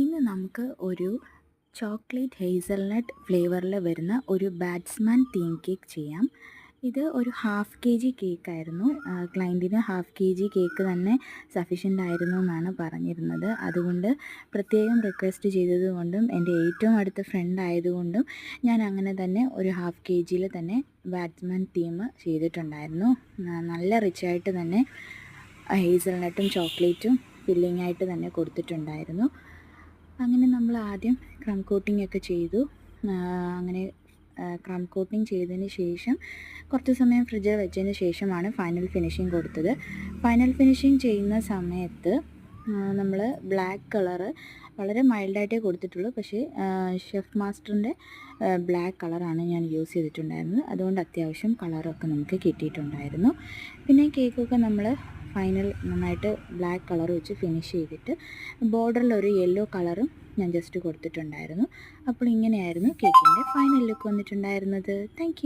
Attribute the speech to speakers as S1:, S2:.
S1: ഇന്ന് നമുക്ക് ഒരു ചോക്ലേറ്റ് ഹേസൽനട്ട് ഫ്ലേവറിൽ വരുന്ന ഒരു ബാറ്റ്സ്മാൻ തീം കേക്ക് ചെയ്യാം. ഇത് ഒരു ഹാഫ് കെ ജി കേക്കായിരുന്നു. ക്ലയൻറ്റിന് ഹാഫ് കെ ജി കേക്ക് തന്നെ സഫീഷ്യൻ്റ് ആയിരുന്നു എന്നാണ് പറഞ്ഞിരുന്നത്. അതുകൊണ്ട് പ്രത്യേകം റിക്വസ്റ്റ് ചെയ്തതുകൊണ്ടും എൻ്റെ ഏറ്റവും അടുത്ത ഫ്രണ്ട് ആയതുകൊണ്ടും ഞാൻ അങ്ങനെ തന്നെ ഒരു ഹാഫ് കെ ജിയിൽ തന്നെ ബാറ്റ്സ്മാൻ തീം ചെയ്തിട്ടുണ്ടായിരുന്നു. നല്ല റിച്ചായിട്ട് തന്നെ ഹേസൽനട്ടും ചോക്ലേറ്റും ഫില്ലിംഗ് ആയിട്ട് തന്നെ കൊടുത്തിട്ടുണ്ടായിരുന്നു. അങ്ങനെ നമ്മൾ ആദ്യം ക്രം കോട്ടിംഗ് ഒക്കെ ചെയ്തു. അങ്ങനെ ക്രം കോട്ടിംഗ് ചെയ്തതിന് ശേഷം കുറച്ച് സമയം ഫ്രിഡ്ജിൽ വെച്ചതിന് ശേഷമാണ് ഫൈനൽ ഫിനിഷിങ് കൊടുത്തത്. ഫൈനൽ ഫിനിഷിങ് ചെയ്യുന്ന സമയത്ത് നമ്മൾ ബ്ലാക്ക് കളറ് വളരെ മൈൽഡായിട്ടേ കൊടുത്തിട്ടുള്ളൂ. പക്ഷേ ഷെഫ് മാസ്റ്ററിൻ്റെ ബ്ലാക്ക് കളറാണ് ഞാൻ യൂസ് ചെയ്തിട്ടുണ്ടായിരുന്നത്. അതുകൊണ്ട് അത്യാവശ്യം കളറൊക്കെ നമുക്ക് കിട്ടിയിട്ടുണ്ടായിരുന്നു. പിന്നെ കേക്കൊക്കെ നമ്മൾ ഫൈനൽ നന്നായിട്ട് ബ്ലാക്ക് കളർ വെച്ച് ഫിനിഷ് ചെയ്തിട്ട് ബോർഡറിലൊരു യെല്ലോ കളറും ഞാൻ ജസ്റ്റ് കൊടുത്തിട്ടുണ്ടായിരുന്നു. അപ്പോൾ ഇങ്ങനെയായിരുന്നു കേക്കിൻ്റെ ഫൈനൽ ലുക്ക് വന്നിട്ടുണ്ടായിരുന്നത്. Thank U.